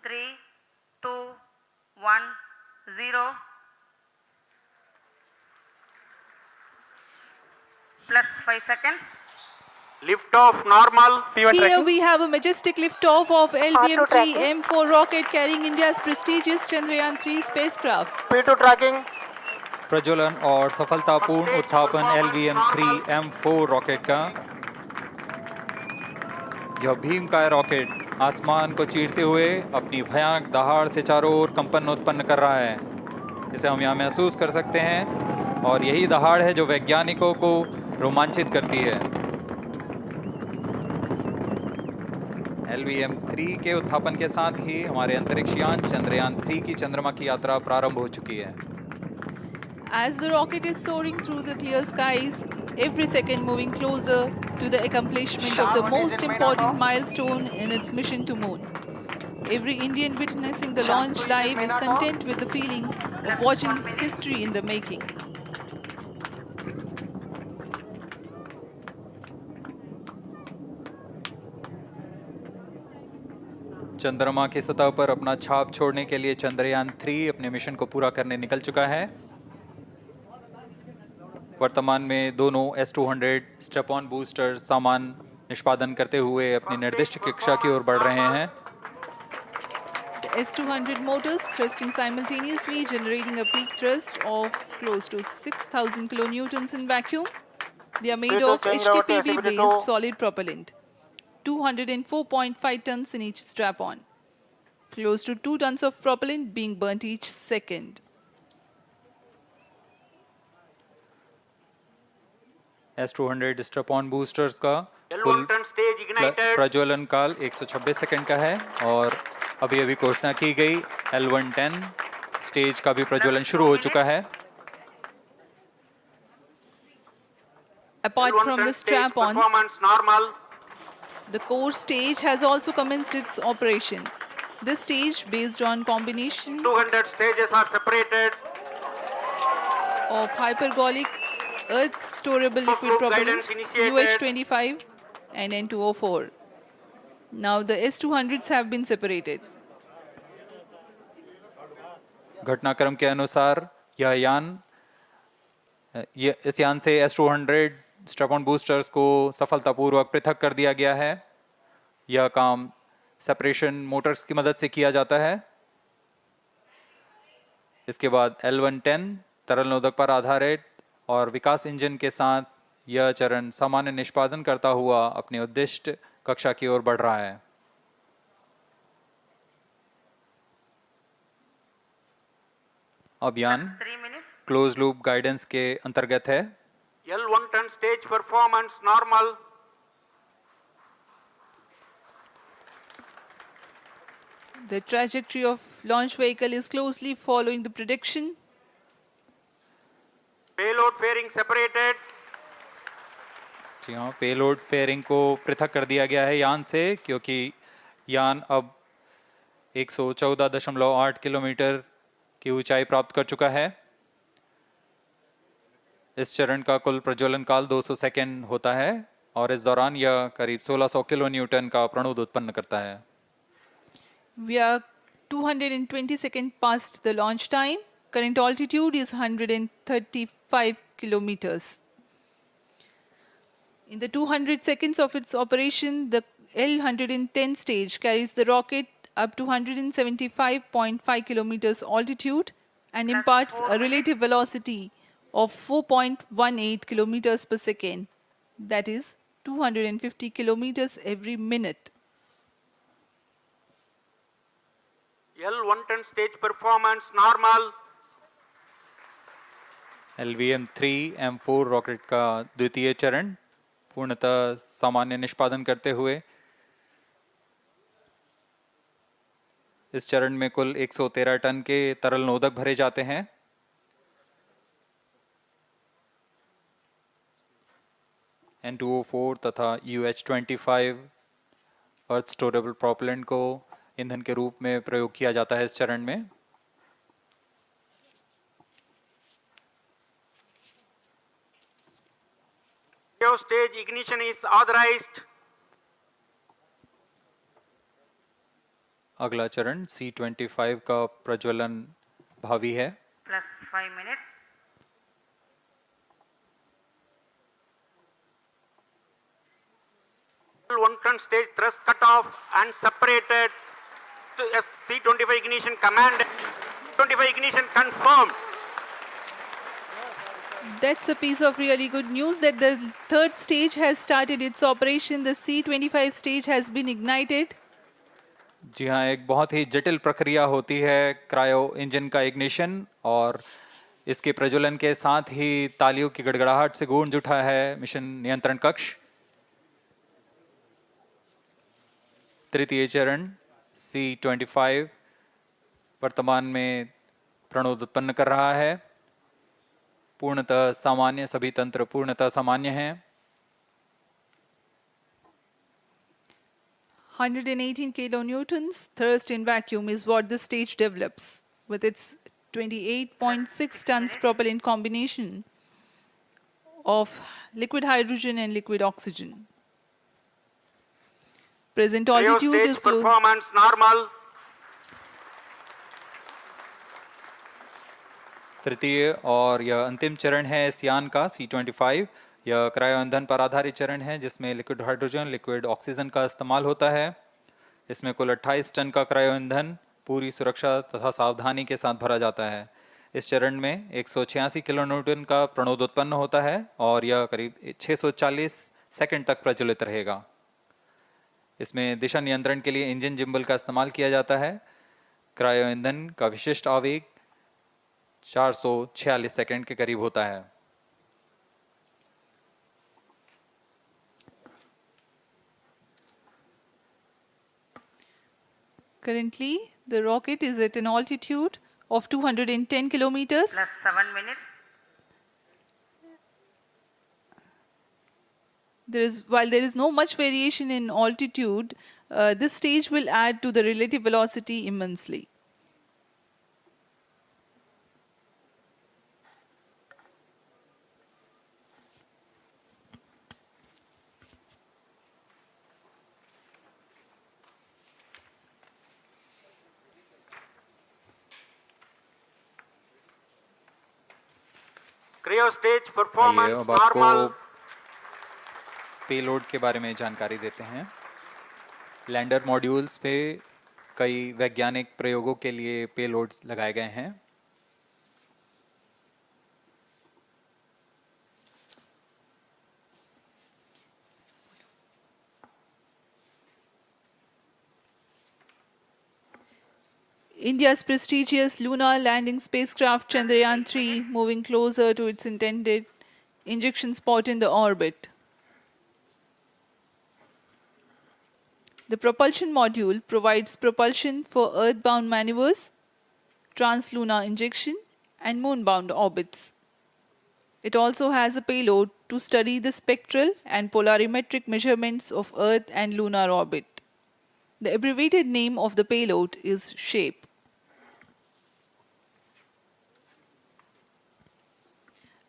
3, 2, 1, 0. Plus 5 seconds. Lift off normal. Here tracking. we have a majestic liftoff of LVM-3 tracking. M4 rocket carrying India's prestigious Chandrayaan-3 spacecraft. P2 tracking. प्रज्वलन और सफलतापूर्ण उत्थापन LVM-3 M4 rocket का। यह भीमकाय rocket आसमान को चीरते हुए अपनी भयानक दहाड़ से चारों ओर कंपन उत्पन्न कर रहा है। इसे हम यहाँ महसूस कर सकते हैं और यही दहाड़ है जो वैज्ञानिकों को रोमांचित करती है। LVM-3 के उत्थापन के साथ ही हमारे अंतरिक्ष यान चंद्रयान-3 की चंद्रमा की यात्रा प्रारंभ हो चुकी है। As the rocket is soaring through the clear skies, every second moving closer to the accomplishment of the most important milestone in its mission to moon. Every Indian witnessing the launch live is content with the feeling of watching history in the making. चंद्रमा की सतह पर अपना छाप छोड़ने के लिए चंद्रयान-3 अपने मिशन को पूरा करने निकल चुका है। वर्तमान में दोनों S-200 स्ट्रैप-ऑन बूस्टर सामान निष्पादन करते हुए अपनी निर्दिष्ट कक्षा की ओर बढ़ रहे हैं। The S-200 motors thrusting simultaneously, generating a peak thrust of close to 6,000 kilonewtons in vacuum. They are made of HTPB-based solid propellant, 204.5 tons in each strap-on. Close to 2 tons of propellant being burnt each second. S-200 strap-on boosters का कुल प्रज्वलन काल 126 second का है और अभी अभी घोषणा की गई L110 स्टेज का भी प्रज्वलन शुरू हो चुका है। Apart from the strap-ons, the core stage has also commenced its operation. This stage, based on combination 200 stages are separated. of hypergolic earth storable liquid propellants UH-25 and N2O4. Now the S-200s have been separated. घटनाक्रम के अनुसार इस यान से S-200 strap-on boosters को सफलतापूर्वक पृथक कर दिया गया है। यह काम सेपरेशन मोटर्स की मदद से किया जाता है। इसके बाद L110 तरल नोदक पर आधारित और विकास इंजन के साथ यह चरण सामान्य निष्पादन करता हुआ अपनी उद्दिष्ट कक्षा की ओर बढ़ रहा है। अब यान क्लोज लूप गाइडेंस के अंतर्गत है। L110 stage performance normal. The trajectory of launch vehicle is closely following the prediction. Payload fairing separated. जी हाँ, पेलोड फेयरिंग को पृथक कर दिया गया है यान से, क्योंकि यान अब 114.8 किलोमीटर की ऊंचाई प्राप्त कर चुका है। इस चरण का कुल प्रज्वलन काल 200 सेकेंड होता है और इस दौरान यह करीब 1600 किलो न्यूटन का प्रणुद उत्पन्न करता है। We are 220 seconds past the launch time. Current altitude is 135 kilometers. In the 200 seconds of its operation, the L110 stage carries the rocket up to 175.5 kilometers altitude and imparts a relative velocity of 4.18 kilometers per second. That is 250 kilometers every minute. L110 stage performance normal. LVM-3 M4 rocket का द्वितीय चरण पूर्णतः सामान्य निष्पादन करते हुए इस चरण में कुल 113 टन के तरल नोदक भरे जाते हैं। N2O4 तथा UH-25 अर्थ स्टोरेबल प्रोपेलेंट को ईंधन के रूप में प्रयोग किया जाता है इस चरण में। Stage ignition is authorized. अगला चरण C25 का प्रज्वलन भावी है। plus 5 minutes. L1 ton stage thrust cut off and separated. C25 ignition command. 25 ignition confirmed. That's a piece of really good news that the third stage has started its operation. The C25 stage has been ignited. जी हाँ, एक बहुत ही जटिल प्रक्रिया होती है cryo engine का ignition, और इसके प्रज्वलन के साथ ही तालियों की गड़गड़ाहट से गूंज उठा है मिशन नियंत्रण कक्ष। तृतीय चरण C25 वर्तमान में प्रणोद उत्पन्न कर रहा है। पूर्णतः सामान्य, सभी तंत्र पूर्णतः सामान्य हैं। 118 kilonewtons thrust in vacuum is what the stage develops with its 28.6 tons propellant combination of liquid hydrogen and liquid oxygen. Present Cryo altitude stage is low. performance normal. तृतीय और यह अंतिम चरण है इस यान का C25। यह क्रायो ईंधन पर आधारित चरण है जिसमें लिक्विड हाइड्रोजन, लिक्विड ऑक्सीजन का इस्तेमाल होता है। इसमें कुल 28 टन का क्रायो ईंधन पूरी सुरक्षा तथा सावधानी के साथ भरा जाता है। इस चरण में 186 किलोन्यूटन का प्रणोद उत्पन्न होता है और यह करीब 640 सेकंड तक प्रज्वलित रहेगा। इसमें दिशा नियंत्रण के लिए इंजन जिम्बल का इस्तेमाल किया जाता है। क्रायो ईंधन का विशिष्ट आवेग 446 सेकंड के करीब होता है। Currently, the rocket is at an altitude of 210 kilometers. Plus 7 minutes. While there is no much variation in altitude, this stage will add to the relative velocity immensely. Cryo stage आइए performance अब आपको normal. Payload के बारे में जानकारी देते हैं। Lander modules पे कई वैज्ञानिक प्रयोगों के लिए पेलोड्स लगाए गए हैं। India's prestigious lunar landing spacecraft Chandrayaan-3 moving closer to its intended injection spot in the orbit. The propulsion module provides propulsion for earthbound maneuvers, translunar injection, and moonbound orbits. It also has a payload to study the spectral and polarimetric measurements of Earth and lunar orbit. The abbreviated name of the payload is SHAPE.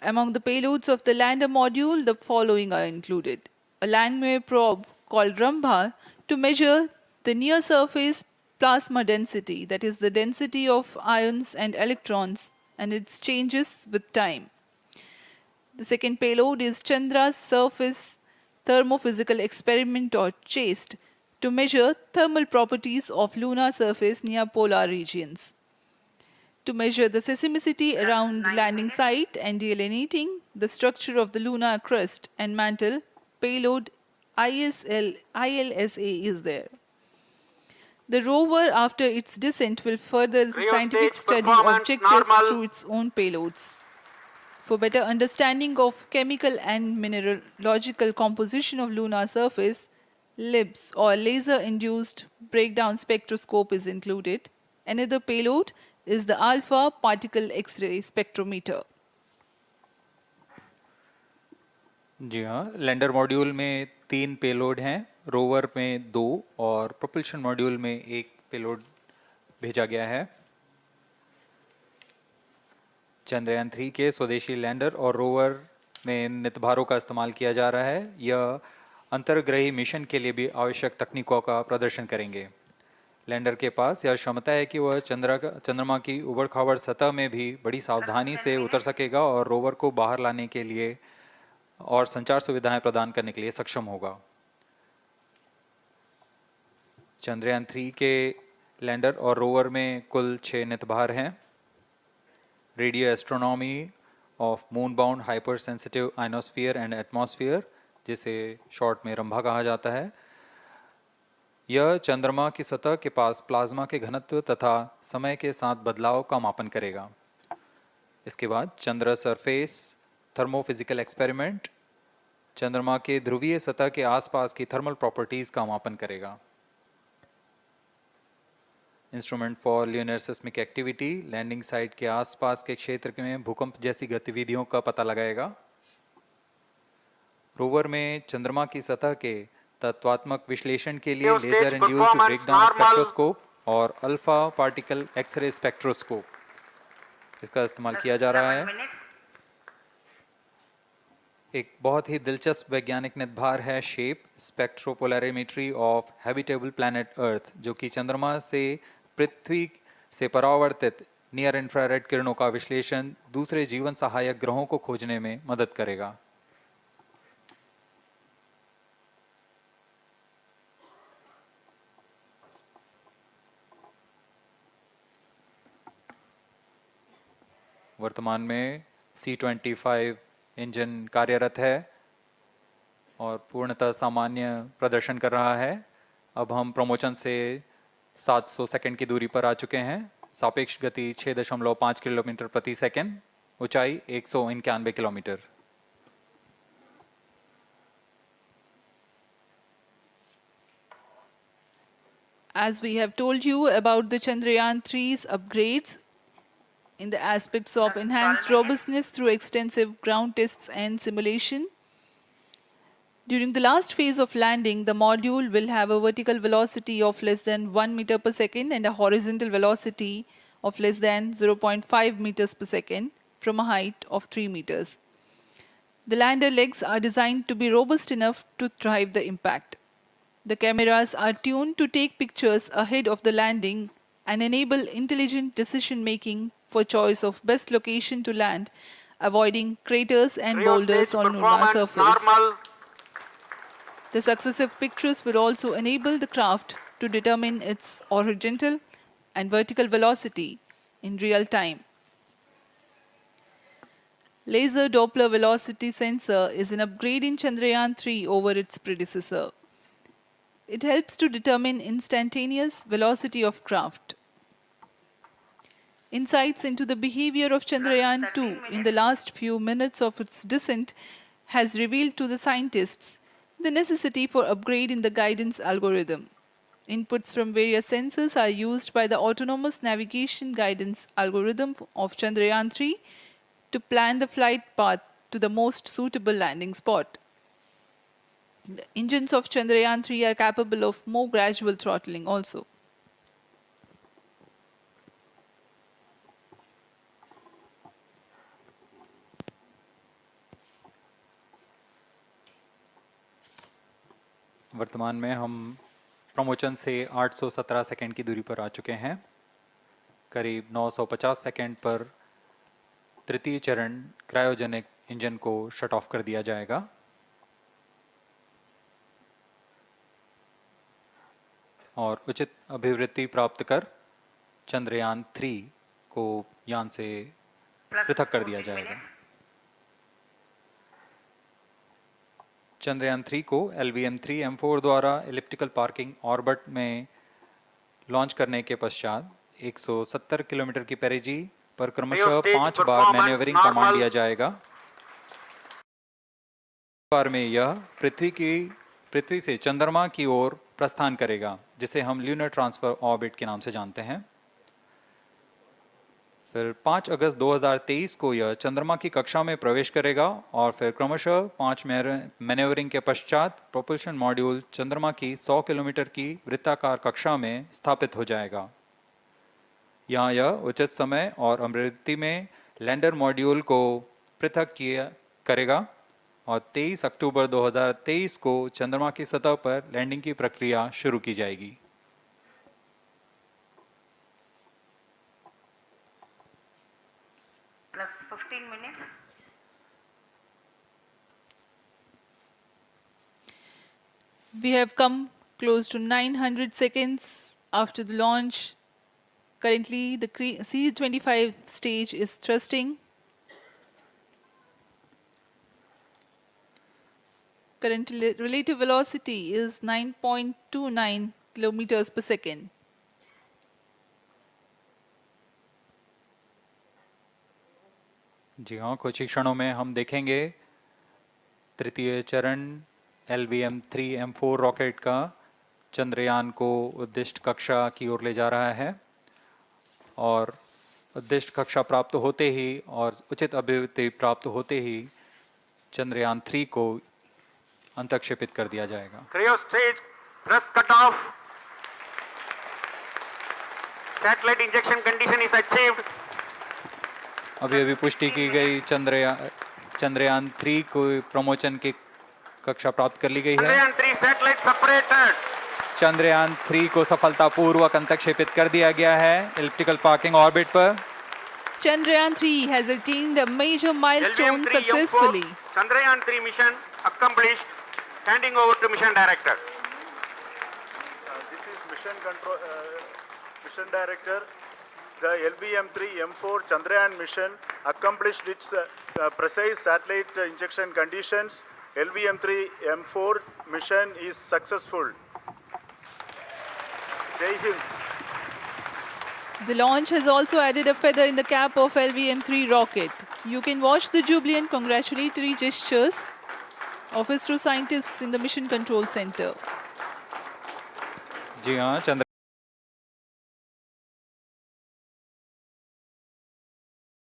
Among the payloads of the lander module, the following are included. A Langmuir probe called Rambha to measure the near-surface plasma density, that is the density of ions and electrons, and its changes with time. The second payload is Chandra's Surface Thermophysical Experiment, or CHASTE, to measure thermal properties of lunar surface near polar regions. To measure the seismicity around the landing site and delineating the structure of the lunar crust and mantle, payload ILSA is there. The rover, after its descent, will further the Cryo scientific stage study performance objectives normal. through its own payloads. For better understanding of chemical and mineralogical composition of lunar surface, LIBS, or laser-induced breakdown spectroscope, is included. Another payload is the alpha particle X-ray spectrometer. जी हाँ, lander module में 3 payload हैं, rover में 2 और propulsion module में 1 payload भेजा गया है। चंद्रयान 3 के स्वदेशी लैंडर और रोवर में नितभारों का इस्तेमाल किया जा रहा है। यह अंतर्ग्रही मिशन के लिए भी आवश्यक तकनीकों का प्रदर्शन करेंगे। लैंडर के पास यह क्षमता है कि वह चंद्रमा की उबड़-खाबड़ सतह में भी बड़ी सावधानी से उतर सकेगा और रोवर को बाहर लाने के लिए और संचार सुविधाएं प्रदान करने के लिए सक्षम होगा। चंद्रयान 3 के लैंडर और रोवर में कुल 6 नितभार हैं। Radio astronomy of moon bound hyper sensitive ionosphere and atmosphere, जिसे शॉर्ट में रंभा कहा जाता है, यह चंद्रमा की सतह के पास प्लाज्मा के घनत्व तथा समय के साथ बदलाव का मापन करेगा। इसके बाद चंद्र सरफेस थर्मोफिजिकल एक्सपेरिमेंट चंद्रमा के ध्रुवीय सतह के आसपास की थर्मल प्रॉपर्टीज का मापन करेगा। Instrument for lunar seismic activity landing site के आसपास के क्षेत्र में भूकंप जैसी गतिविधियों का पता लगाएगा। रोवर में चंद्रमा की सतह के तत्वात्मक विश्लेषण के लिए लेजर इंड्यूस्ड ब्रेकडाउन स्पेक्ट्रोस्कोप और अल्फा पार्टिकल एक्सरे स्पेक्ट्रोस्कोप इसका इस्तेमाल किया जा रहा है। एक बहुत ही दिलचस्प वैज्ञानिक निर्धार है shape स्पेक्ट्रोपोलैरिमेट्री of habitable planet earth, जो कि चंद्रमा से पृथ्वी से परावर्तित नियर इंफ्रारेड किरणों का विश्लेषण दूसरे जीवन सहायक ग्रहों को खोजने में मदद करेगा। वर्तमान में C-25 इंजन कार्यरत है और पूर्णतः सामान्य प्रदर्शन कर रहा है। अब हम प्रमोशन से 700 सेकंड की दूरी पर आ चुके हैं। सापेक्ष गति 6.5 किलोमीटर प्रति सेकंड, ऊंचाई 191 kilometre. As we have told you about the Chandrayaan 3's upgrades in the aspects of enhanced robustness through extensive ground tests and simulation. During the last phase of landing, the module will have a vertical velocity of less than 1 meter per second and a horizontal velocity of less than 0.5 meters per second from a height of 3 meters. The lander legs are designed to be robust enough to thrive the impact. The cameras are tuned to take pictures ahead of the landing and enable intelligent decision making for choice of best location to land, avoiding craters and boulders on lunar surface. Normal. The successive pictures will also enable the craft to determine its horizontal and vertical velocity in real time. Laser Doppler velocity sensor is an upgrade in Chandrayaan 3 over its predecessor. It helps to determine instantaneous velocity of craft. Insights into the behavior of Chandrayaan 2 in the last few minutes of its descent has revealed to the scientists the necessity for upgrade in the guidance algorithm. Inputs from various sensors are used by the autonomous navigation guidance algorithm of Chandrayaan 3 to plan the flight path to the most suitable landing spot. The engines of Chandrayaan 3 are capable of more gradual throttling also. वर्तमान में हम promotion से 817 second की दूरी पर आ चुके हैं। करीब 950 सेकंड पर तृतीय चरण क्रायोजेनिक इंजन को शट ऑफ कर दिया जाएगा। और उचित अभिवृद्धि प्राप्त कर चंद्रयान 3 को यान से पृथक कर दिया जाएगा। चंद्रयान 3 को LVM-3 M4 द्वारा एलिप्टिकल पार्किंग ऑर्बिट में लॉन्च करने के पश्चात 170 किलोमीटर की पेरिजी पर क्रमशः 5 बार मैन्यूवरिंग कमांड दिया जाएगा। बार में यह पृथ्वी से चंद्रमा की ओर प्रस्थान करेगा, जिसे हम ल्यूनर ट्रांसफर ऑर्बिट के नाम से जानते हैं। फिर 5 अगस्त 2023 को यह चंद्रमा की कक्षा में प्रवेश करेगा और फिर क्रमशः 5 मैन्यूवरिंग के पश्चात प्रोपल्शन मॉड्यूल चंद्रमा की 100 किलोमीटर की वृत्ताकार कक्षा में स्थापित हो जाएगा। यहाँ यह उचित समय और अभिवृद्धि में लैंडर मॉड्यूल को पृथक करेगा और 23 अक्टूबर 2023 को चंद्रमा की सतह पर लैंडिंग की प्रक्रिया शुरू की जाएगी। We have come close to 900 seconds after the launch. Currently, the C-25 stage is thrusting. Current relative velocity is 9.29 kilometers per second. जी हाँ, कुछ ही क्षणों में हम देखेंगे तृतीय चरण LVM-3 M4 रॉकेट का चंद्रयान को उद्दिष्ट कक्षा की ओर ले जा रहा है और उद्दिष्ट कक्षा प्राप्त होते ही और उचित अभिवृद्धि प्राप्त होते ही चंद्रयान 3 को अंतक्षेपित कर दिया जाएगा। Cryo stage thrust cutoff. Satellite injection condition is achieved. अभी अभी पुष्टि की गई चंद्रयान 3 को प्रमोचन की कक्षा प्राप्त कर ली गई है। Chandrayaan 3 satellite separated. चंद्रयान 3 को सफलतापूर्वक अंतक्षेपित कर दिया गया है एलिप्टिकल पार्किंग ऑर्बिट पर। Chandrayaan 3 has attained a major milestone LVM-3 successfully. M4 Chandrayaan 3 mission accomplished. Handing over to mission director. This is mission control, mission director. The LVM-3 M4 Chandrayaan mission accomplished its precise satellite injection conditions. LVM-3 M4 mission is successful. Jai Hind. The launch has also added a feather in the cap of LVM-3 rocket. You can watch the jubilant congratulatory gestures of ISRO scientists in the Mission Control Center. जी हाँ, चंद्रयान